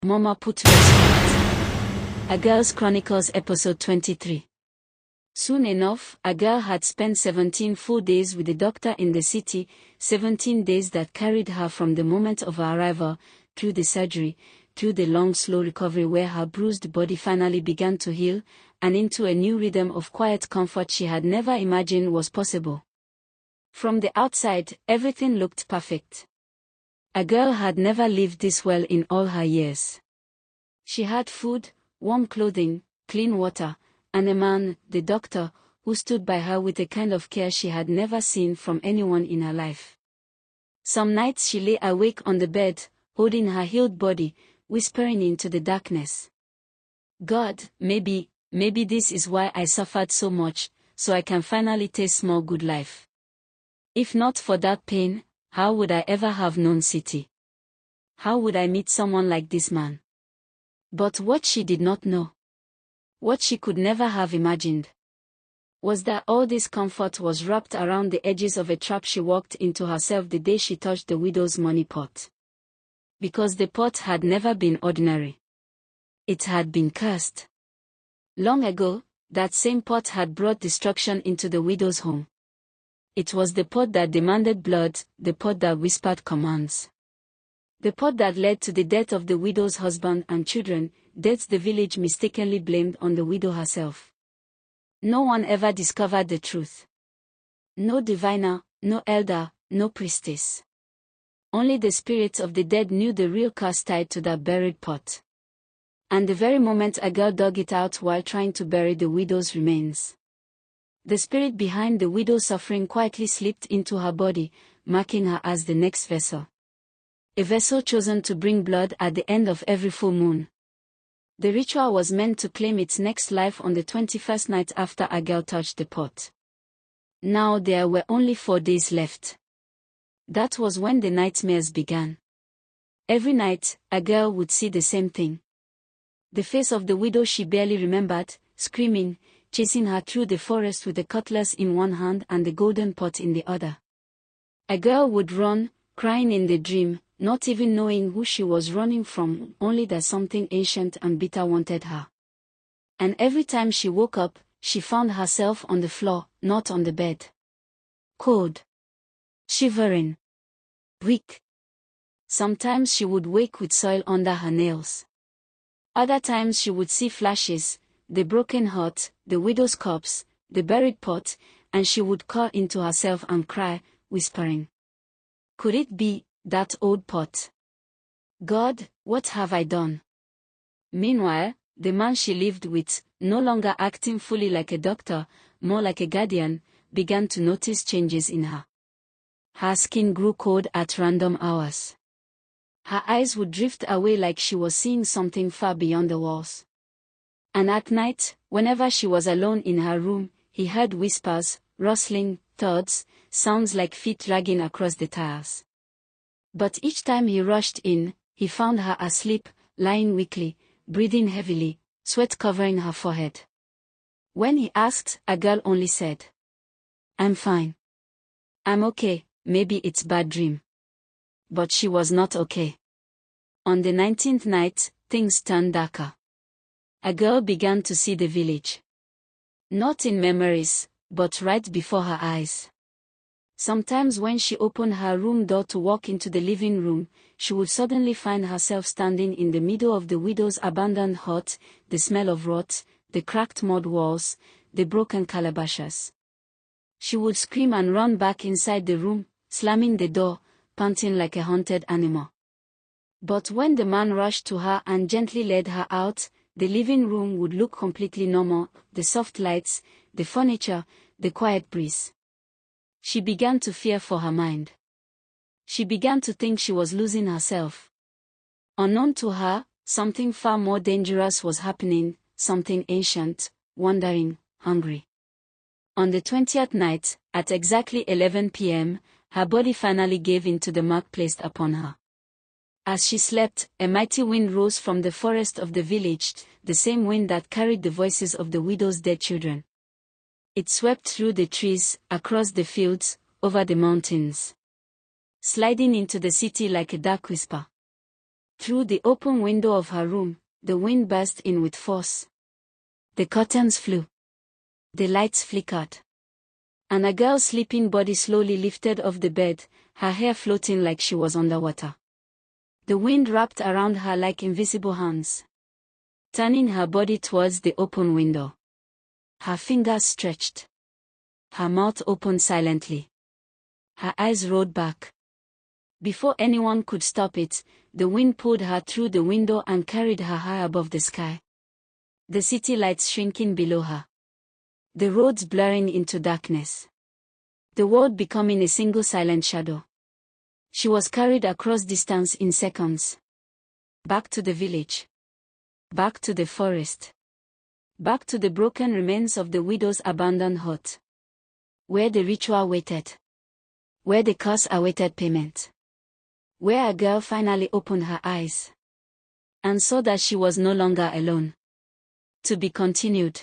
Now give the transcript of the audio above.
Mama put respect. Agirls Chronicles episode 23. Soon enough, a girl had spent 17 full days with the doctor in the city, 17 days that carried her from the moment of her arrival, through the surgery, through the long slow recovery where her bruised body finally began to heal, and into a new rhythm of quiet comfort she had never imagined was possible. From the outside, everything looked perfect. A girl had never lived this well in all her years. She had food, warm clothing, clean water, and a man, the doctor, who stood by her with a kind of care she had never seen from anyone in her life. Some nights she lay awake on the bed, holding her healed body, whispering into the darkness. God, maybe this is why I suffered so much, so I can finally taste more good life. If not for that pain, how would I ever have known city? How would I meet someone like this man? But what she did not know, what she could never have imagined, was that all this comfort was wrapped around the edges of a trap she walked into herself the day she touched the widow's money pot. Because the pot had never been ordinary. It had been cursed. Long ago, that same pot had brought destruction into the widow's home. It was the pot that demanded blood, the pot that whispered commands. The pot that led to the death of the widow's husband and children, deaths the village mistakenly blamed on the widow herself. No one ever discovered the truth. No diviner, no elder, no priestess. Only the spirits of the dead knew the real curse tied to that buried pot. And the very moment a girl dug it out while trying to bury the widow's remains, the spirit behind the widow's suffering quietly slipped into her body, marking her as the next vessel. A vessel chosen to bring blood at the end of every full moon. The ritual was meant to claim its next life on the 21st night after a girl touched the pot. Now there were only 4 days left. That was when the nightmares began. Every night, a girl would see the same thing. The face of the widow she barely remembered, screaming, chasing her through the forest with the cutlass in one hand and the golden pot in the other. A girl would run, crying in the dream, not even knowing who she was running from, only that something ancient and bitter wanted her. And every time she woke up, she found herself on the floor, not on the bed. Cold. Shivering. Weak. Sometimes she would wake with soil under her nails. Other times she would see flashes, the broken heart, the widow's corpse, the buried pot, and she would call into herself and cry, whispering. Could it be that old pot? God, what have I done? Meanwhile, the man she lived with, no longer acting fully like a doctor, more like a guardian, began to notice changes in her. Her skin grew cold at random hours. Her eyes would drift away like she was seeing something far beyond the walls. And at night, whenever she was alone in her room, he heard whispers, rustling, thuds, sounds like feet dragging across the tiles. But each time he rushed in, he found her asleep, lying weakly, breathing heavily, sweat covering her forehead. When he asked, a girl only said, I'm fine. I'm okay, maybe it's bad dream. But she was not okay. On the 19th night, things turned darker. A girl began to see the village. Not in memories, but right before her eyes. Sometimes when she opened her room door to walk into the living room, she would suddenly find herself standing in the middle of the widow's abandoned hut, the smell of rot, the cracked mud walls, the broken calabashes. She would scream and run back inside the room, slamming the door, panting like a haunted animal. But when the man rushed to her and gently led her out, the living room would look completely normal, the soft lights, the furniture, the quiet breeze. She began to fear for her mind. She began to think she was losing herself. Unknown to her, something far more dangerous was happening, something ancient, wandering, hungry. On the 20th night, at exactly 11 p.m., her body finally gave in to the mark placed upon her. As she slept, a mighty wind rose from the forest of the village, the same wind that carried the voices of the widow's dead children. It swept through the trees, across the fields, over the mountains, sliding into the city like a dark whisper. Through the open window of her room, the wind burst in with force. The curtains flew. The lights flickered. And a girl's sleeping body slowly lifted off the bed, her hair floating like she was underwater. The wind wrapped around her like invisible hands, turning her body towards the open window. Her fingers stretched. Her mouth opened silently. Her eyes rolled back. Before anyone could stop it, the wind pulled her through the window and carried her high above the sky. The city lights shrinking below her. The roads blurring into darkness. The world becoming a single silent shadow. She was carried across distance in seconds. Back to the village. Back to the forest. Back to the broken remains of the widow's abandoned hut. Where the ritual waited. Where the curse awaited payment. Where a girl finally opened her eyes and saw that she was no longer alone. To be continued.